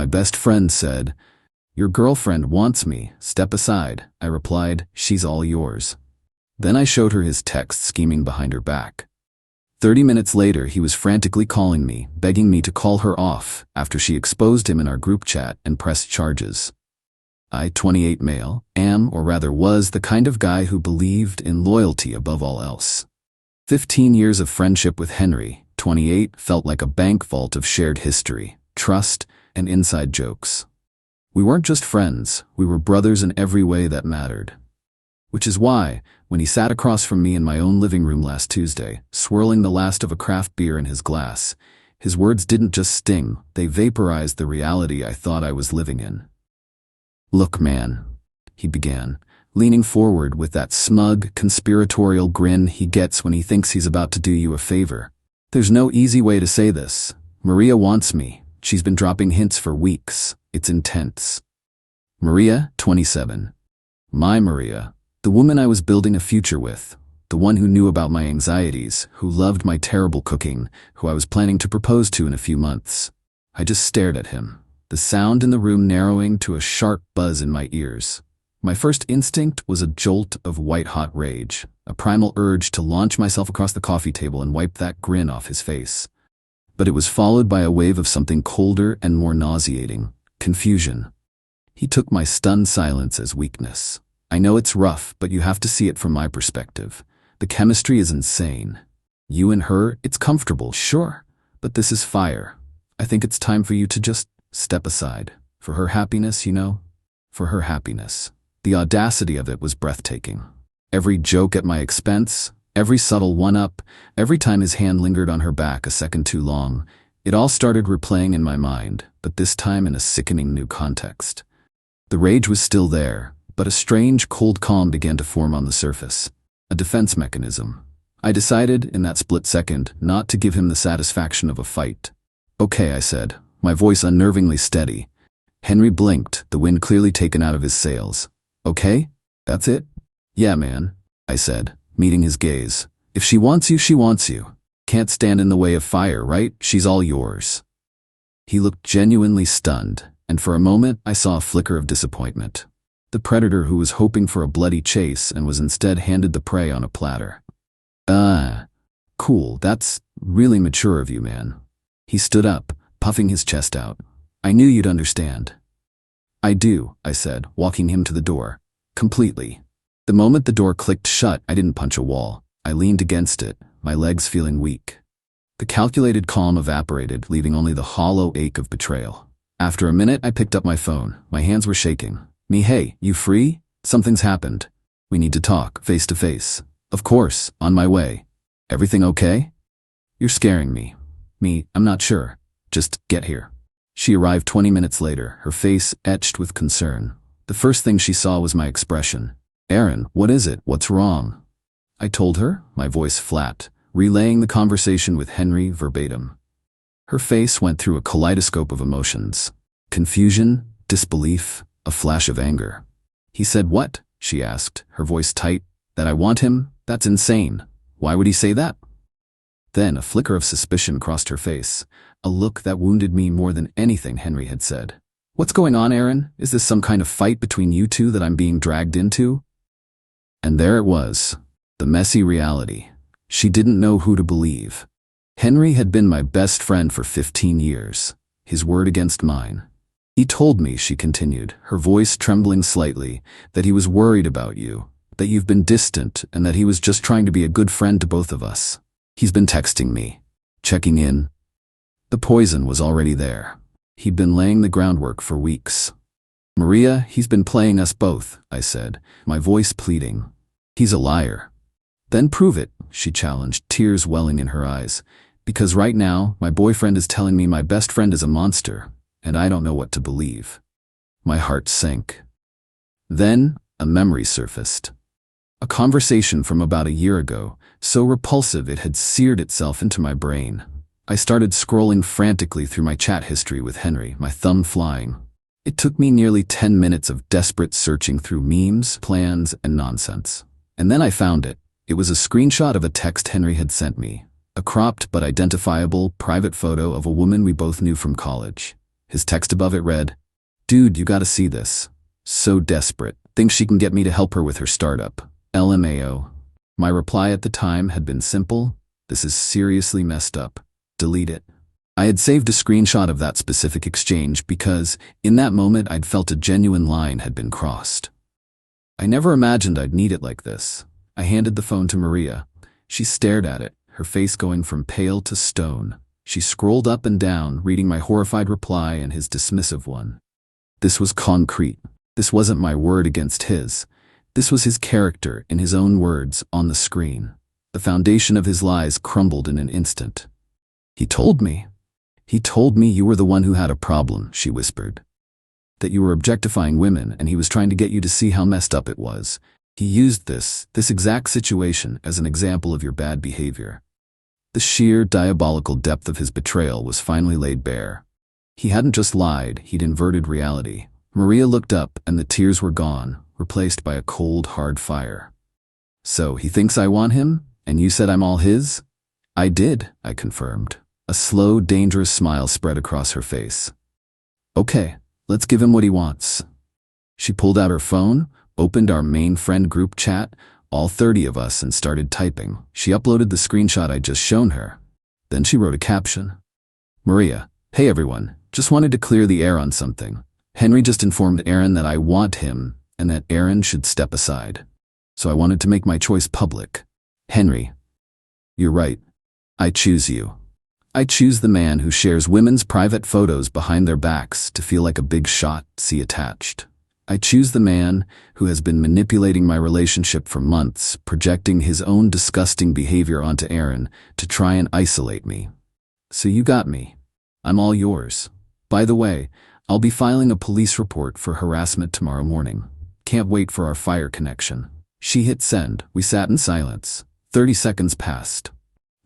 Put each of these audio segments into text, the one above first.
best friend said, "Your girlfriend wants me. Step aside." I replied, "She's all yours." Then I showed her his text scheming behind her back. 30 minutes later, he was frantically calling me, begging me to call her off after she exposed him in our group chat and pressed charges. I, 28 male, am, or rather was, the kind of guy who believed in loyalty above all else. 15 years of friendship with Henry, 28, felt like a bank vault of shared history, trust, and inside jokes. We weren't just friends, we were brothers in every way that mattered. Which is why, when he sat across from me in my own living room last Tuesday, swirling the last of a craft beer in his glass, his words didn't just sting, they vaporized the reality I thought I was living in. "Look, man," he began, leaning forward with that smug, conspiratorial grin he gets when he thinks he's about to do you a favor. "There's no easy way to say this. Maria wants me. She's been dropping hints for weeks. It's intense." Maria, 27. My Maria. The woman I was building a future with. The one who knew about my anxieties, who loved my terrible cooking, who I was planning to propose to in a few months. I just stared at him, the sound in the room narrowing to a sharp buzz in my ears. My first instinct was a jolt of white-hot rage, a primal urge to launch myself across the coffee table and wipe that grin off his face. But it was followed by a wave of something colder and more nauseating, confusion. He took my stunned silence as weakness. "I know it's rough, but you have to see it from my perspective. The chemistry is insane. You and her, it's comfortable, sure, but this is fire. I think it's time for you to just step aside. For her happiness, you know? For her happiness." The audacity of it was breathtaking. Every joke at my expense, every subtle one-up, every time his hand lingered on her back a second too long, it all started replaying in my mind, but this time in a sickening new context. The rage was still there, but a strange, cold calm began to form on the surface. A defense mechanism. I decided, in that split second, not to give him the satisfaction of a fight. "Okay," I said, my voice unnervingly steady. Henry blinked, the wind clearly taken out of his sails. "Okay? That's it?" "Yeah, man," I said, meeting his gaze. "If she wants you, she wants you. Can't stand in the way of fire, right? She's all yours." He looked genuinely stunned, and for a moment I saw a flicker of disappointment. The predator who was hoping for a bloody chase and was instead handed the prey on a platter. Cool, that's really mature of you, man." He stood up, puffing his chest out. "I knew you'd understand." "I do," I said, walking him to the door. "Completely." The moment the door clicked shut, I didn't punch a wall. I leaned against it, my legs feeling weak. The calculated calm evaporated, leaving only the hollow ache of betrayal. After a minute, I picked up my phone. My hands were shaking. "Me, hey, you free? Something's happened. We need to talk, face to face." "Of course, on my way." "Everything okay?" "You're scaring me." "Me, I'm not sure. Just get here." She arrived 20 minutes later, her face etched with concern. The first thing she saw was my expression. "Aaron, what is it? What's wrong?" I told her, my voice flat, relaying the conversation with Henry verbatim. Her face went through a kaleidoscope of emotions. Confusion, disbelief, a flash of anger. "He said what?" she asked, her voice tight. "That I want him? That's insane. Why would he say that?" Then a flicker of suspicion crossed her face, a look that wounded me more than anything Henry had said. "What's going on, Aaron? Is this some kind of fight between you two that I'm being dragged into?" And there it was, the messy reality. She didn't know who to believe. Henry had been my best friend for 15 years, his word against mine. "He told me," she continued, her voice trembling slightly, "that he was worried about you, that you've been distant, and that he was just trying to be a good friend to both of us. He's been texting me, checking in." The poison was already there. He'd been laying the groundwork for weeks. "Maria, he's been playing us both," I said, my voice pleading. "He's a liar." "Then prove it," she challenged, tears welling in her eyes. "Because right now, my boyfriend is telling me my best friend is a monster, and I don't know what to believe." My heart sank. Then, a memory surfaced. A conversation from about a year ago, so repulsive it had seared itself into my brain. I started scrolling frantically through my chat history with Henry, my thumb flying. It took me nearly 10 minutes of desperate searching through memes, plans, and nonsense. And then I found it. It was a screenshot of a text Henry had sent me, a cropped but identifiable private photo of a woman we both knew from college. His text above it read, "Dude, you gotta see this. So desperate. Thinks she can get me to help her with her startup. LMAO." My reply at the time had been simple: "This is seriously messed up. Delete it." I had saved a screenshot of that specific exchange because, in that moment, I'd felt a genuine line had been crossed. I never imagined I'd need it like this. I handed the phone to Maria. She stared at it, her face going from pale to stone. She scrolled up and down, reading my horrified reply and his dismissive one. This was concrete. This wasn't my word against his. This was his character, in his own words, on the screen. The foundation of his lies crumbled in an instant. He told me you were the one who had a problem," she whispered. "That you were objectifying women and he was trying to get you to see how messed up it was. He used this exact situation as an example of your bad behavior." The sheer diabolical depth of his betrayal was finally laid bare. He hadn't just lied, he'd inverted reality. Maria looked up and the tears were gone, replaced by a cold, hard fire. "So he thinks I want him, and you said I'm all his?" "I did," I confirmed. A slow, dangerous smile spread across her face. "Okay, let's give him what he wants." She pulled out her phone, opened our main friend group chat, all 30 of us, and started typing. She uploaded the screenshot I'd just shown her. Then she wrote a caption. "Maria, hey everyone, just wanted to clear the air on something. Henry just informed Aaron that I want him and that Aaron should step aside. So I wanted to make my choice public. Henry, you're right. I choose you. I choose the man who shares women's private photos behind their backs to feel like a big shot, see attached. I choose the man who has been manipulating my relationship for months, projecting his own disgusting behavior onto Aaron to try and isolate me. So you got me. I'm all yours. By the way, I'll be filing a police report for harassment tomorrow morning. Can't wait for our fire connection." She hit send. We sat in silence. 30 seconds passed.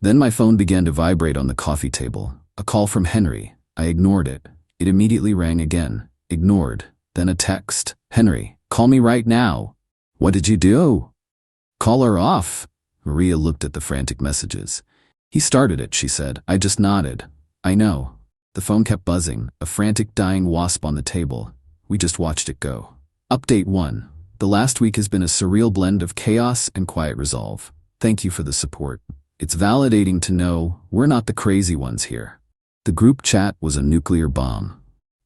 Then my phone began to vibrate on the coffee table. A call from Henry. I ignored it. It immediately rang again. Ignored. Then a text. "Henry, call me right now." "What did you do?" "Call her off." Maria looked at the frantic messages. "He started it," she said. I just nodded. "I know." The phone kept buzzing, a frantic dying wasp on the table. We just watched it go. Update 1. The last week has been a surreal blend of chaos and quiet resolve. Thank you for the support. It's validating to know we're not the crazy ones here. The group chat was a nuclear bomb.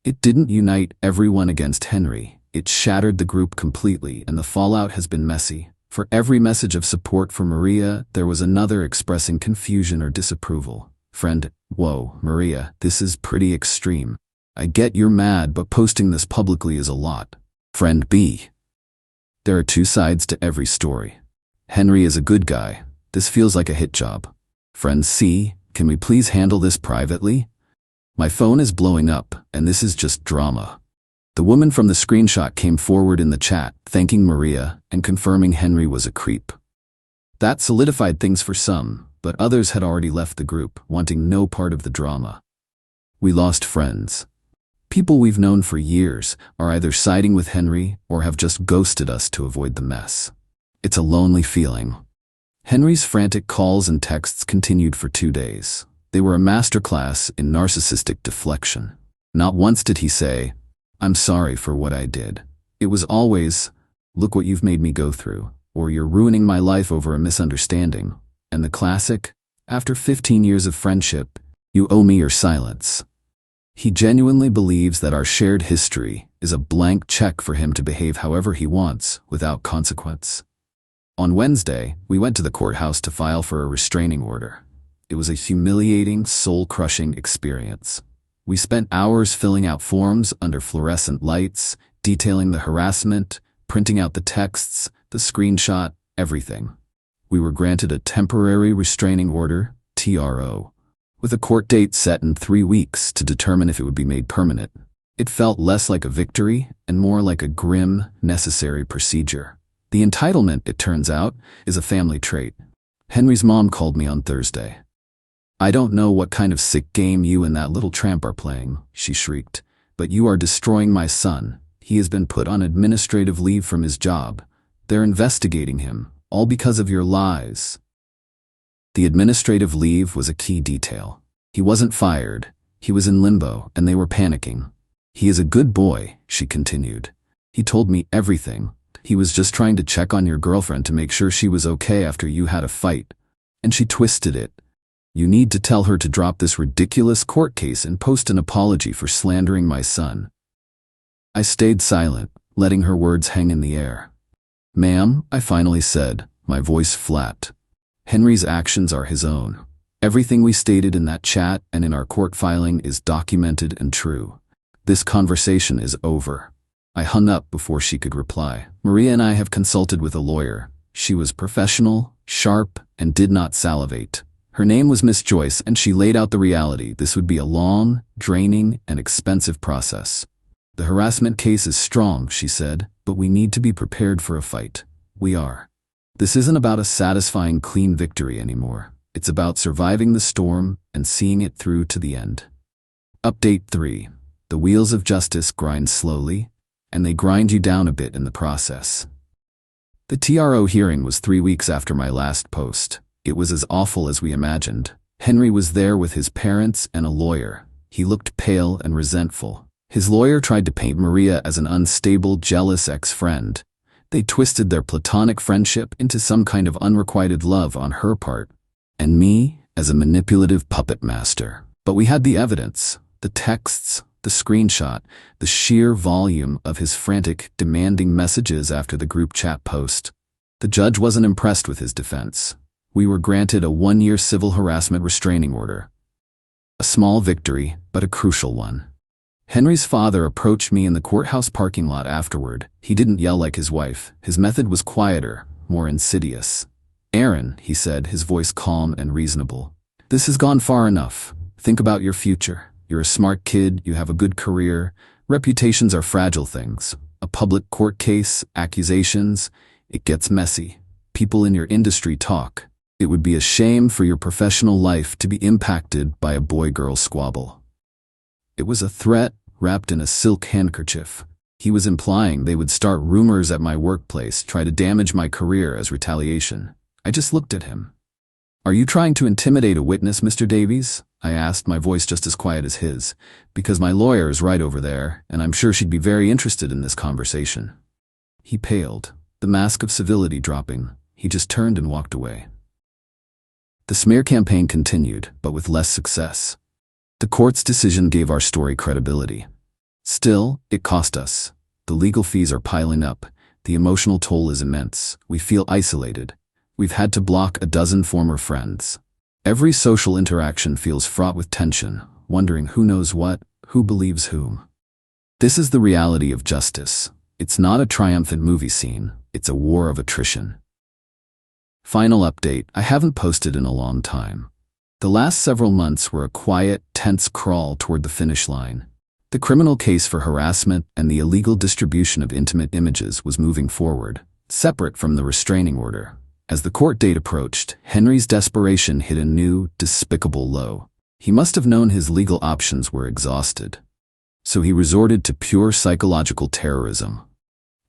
It didn't unite everyone against Henry. It shattered the group completely, and the fallout has been messy. For every message of support for Maria, there was another expressing confusion or disapproval. Friend, whoa, Maria, this is pretty extreme. I get you're mad, but posting this publicly is a lot. Friend B. There are two sides to every story. Henry is a good guy. This feels like a hit job. Friend C, can we please handle this privately? My phone is blowing up, and this is just drama. The woman from the screenshot came forward in the chat, thanking Maria and confirming Henry was a creep. That solidified things for some, but others had already left the group, wanting no part of the drama. We lost friends. People we've known for years are either siding with Henry or have just ghosted us to avoid the mess. It's a lonely feeling. Henry's frantic calls and texts continued for 2 days. They were a masterclass in narcissistic deflection. Not once did he say, "I'm sorry for what I did." It was always, "Look what you've made me go through," or "You're ruining my life over a misunderstanding." And the classic, "After 15 years of friendship, you owe me your silence." He genuinely believes that our shared history is a blank check for him to behave however he wants, without consequence. On Wednesday, we went to the courthouse to file for a restraining order. It was a humiliating, soul-crushing experience. We spent hours filling out forms under fluorescent lights, detailing the harassment, printing out the texts, the screenshot, everything. We were granted a temporary restraining order, TRO, with a court date set in 3 weeks to determine if it would be made permanent. It felt less like a victory and more like a grim, necessary procedure. The entitlement, it turns out, is a family trait. Henry's mom called me on Thursday. "I don't know what kind of sick game you and that little tramp are playing," she shrieked, "but you are destroying my son. He has been put on administrative leave from his job. They're investigating him, all because of your lies." The administrative leave was a key detail. He wasn't fired. He was in limbo, and they were panicking. "He is a good boy," she continued. "He told me everything. He was just trying to check on your girlfriend to make sure she was okay after you had a fight." And she twisted it. "You need to tell her to drop this ridiculous court case and post an apology for slandering my son." I stayed silent, letting her words hang in the air. "Ma'am," I finally said, my voice flat. "Henry's actions are his own. Everything we stated in that chat and in our court filing is documented and true. This conversation is over." I hung up before she could reply. Maria and I have consulted with a lawyer. She was professional, sharp, and did not salivate. Her name was Miss Joyce, and she laid out the reality. This would be a long, draining, and expensive process. "The harassment case is strong," she said, "but we need to be prepared for a fight." We are. This isn't about a satisfying, clean victory anymore. It's about surviving the storm and seeing it through to the end. Update 3. The wheels of justice grind slowly, and they grind you down a bit in the process. The TRO hearing was 3 weeks after my last post. It was as awful as we imagined. Henry was there with his parents and a lawyer. He looked pale and resentful. His lawyer tried to paint Maria as an unstable, jealous ex-friend. They twisted their platonic friendship into some kind of unrequited love on her part, and me as a manipulative puppet master. But we had the evidence, the texts, the screenshot, the sheer volume of his frantic, demanding messages after the group chat post. The judge wasn't impressed with his defense. We were granted a 1-year civil harassment restraining order. A small victory, but a crucial one. Henry's father approached me in the courthouse parking lot afterward. He didn't yell like his wife. His method was quieter, more insidious. "Aaron," he said, his voice calm and reasonable, "this has gone far enough. Think about your future. You're a smart kid, you have a good career. Reputations are fragile things. A public court case, accusations, it gets messy. People in your industry talk. It would be a shame for your professional life to be impacted by a boy-girl squabble." It was a threat wrapped in a silk handkerchief. He was implying they would start rumors at my workplace, try to damage my career as retaliation. I just looked at him. "Are you trying to intimidate a witness, Mr. Davies?" I asked, my voice just as quiet as his, "because my lawyer is right over there, and I'm sure she'd be very interested in this conversation." He paled, the mask of civility dropping. He just turned and walked away. The smear campaign continued, but with less success. The court's decision gave our story credibility. Still, it cost us. The legal fees are piling up. The emotional toll is immense. We feel isolated. We've had to block a dozen former friends. Every social interaction feels fraught with tension, wondering who knows what, who believes whom. This is the reality of justice. It's not a triumphant movie scene. It's a war of attrition. Final update. I haven't posted in a long time. The last several months were a quiet, tense crawl toward the finish line. The criminal case for harassment and the illegal distribution of intimate images was moving forward, separate from the restraining order. As the court date approached, Henry's desperation hit a new, despicable low. He must have known his legal options were exhausted. So he resorted to pure psychological terrorism.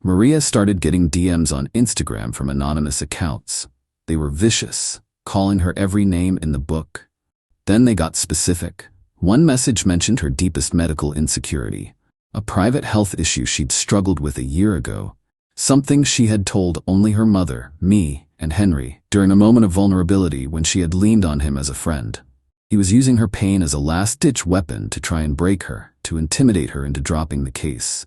Maria started getting DMs on Instagram from anonymous accounts. They were vicious, calling her every name in the book. Then they got specific. One message mentioned her deepest medical insecurity, a private health issue she'd struggled with a year ago, something she had told only her mother, me, and Henry during a moment of vulnerability when she had leaned on him as a friend. He was using her pain as a last-ditch weapon to try and break her, to intimidate her into dropping the case.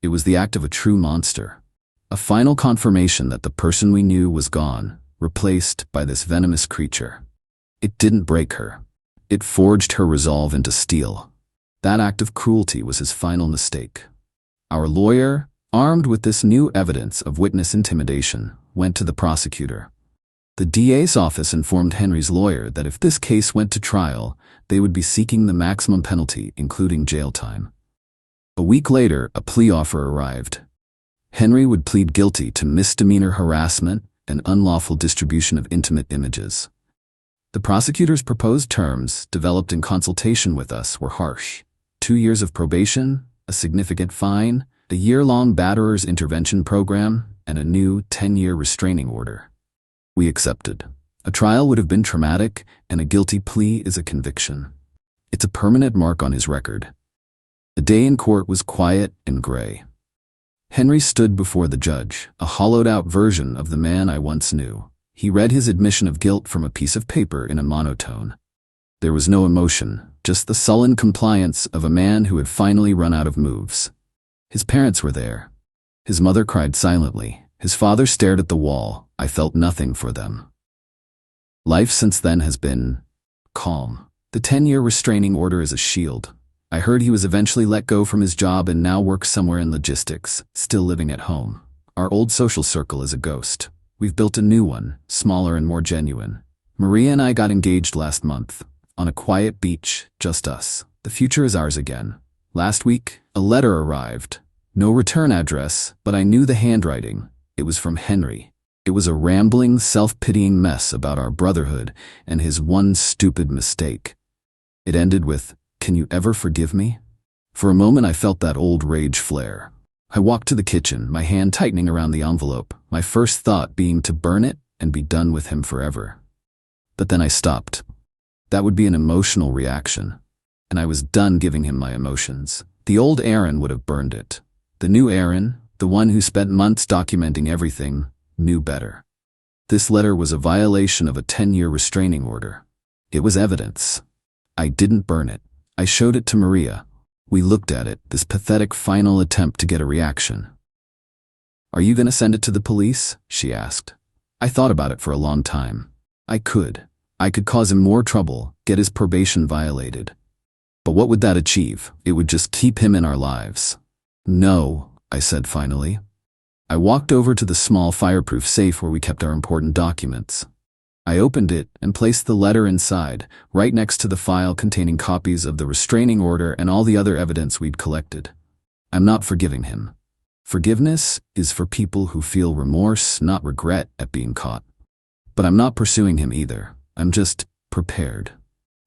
It was the act of a true monster, a final confirmation that the person we knew was gone, replaced by this venomous creature. It didn't break her. It forged her resolve into steel. That act of cruelty was his final mistake. Our lawyer, armed with this new evidence of witness intimidation, went to the prosecutor. The DA's office informed Henry's lawyer that if this case went to trial, they would be seeking the maximum penalty, including jail time. A week later, a plea offer arrived. Henry would plead guilty to misdemeanor harassment and unlawful distribution of intimate images. The prosecutor's proposed terms, developed in consultation with us, were harsh. 2 years of probation, a significant fine, a year-long batterer's intervention program, and a new 10-year restraining order. We accepted. A trial would have been traumatic, and a guilty plea is a conviction. It's a permanent mark on his record. The day in court was quiet and gray. Henry stood before the judge, a hollowed-out version of the man I once knew. He read his admission of guilt from a piece of paper in a monotone. There was no emotion, just the sullen compliance of a man who had finally run out of moves. His parents were there. His mother cried silently. His father stared at the wall. I felt nothing for them. Life since then has been calm. The 10-year restraining order is a shield. I heard he was eventually let go from his job and now works somewhere in logistics, still living at home. Our old social circle is a ghost. We've built a new one, smaller and more genuine. Maria and I got engaged last month. On a quiet beach, just us. The future is ours again. Last week, a letter arrived. No return address, but I knew the handwriting. It was from Henry. It was a rambling, self-pitying mess about our brotherhood and his one stupid mistake. It ended with, "Can you ever forgive me?" For a moment I felt that old rage flare. I walked to the kitchen, my hand tightening around the envelope, my first thought being to burn it and be done with him forever. But then I stopped. That would be an emotional reaction, and I was done giving him my emotions. The old Aaron would have burned it. The new Aaron, the one who spent months documenting everything, knew better. This letter was a violation of a 10-year restraining order. It was evidence. I didn't burn it. I showed it to Maria. We looked at it, this pathetic final attempt to get a reaction. "Are you going to send it to the police?" she asked. I thought about it for a long time. I could cause him more trouble, get his probation violated. But what would that achieve? It would just keep him in our lives. "No," I said finally. I walked over to the small fireproof safe where we kept our important documents. I opened it and placed the letter inside, right next to the file containing copies of the restraining order and all the other evidence we'd collected. I'm not forgiving him. Forgiveness is for people who feel remorse, not regret at being caught. But I'm not pursuing him either. I'm just prepared.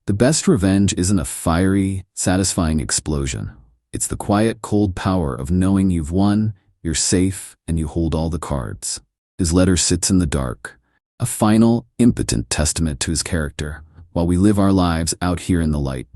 The best revenge isn't a fiery, satisfying explosion. It's the quiet, cold power of knowing you've won, you're safe, and you hold all the cards. His letter sits in the dark, a final, impotent testament to his character, while we live our lives out here in the light.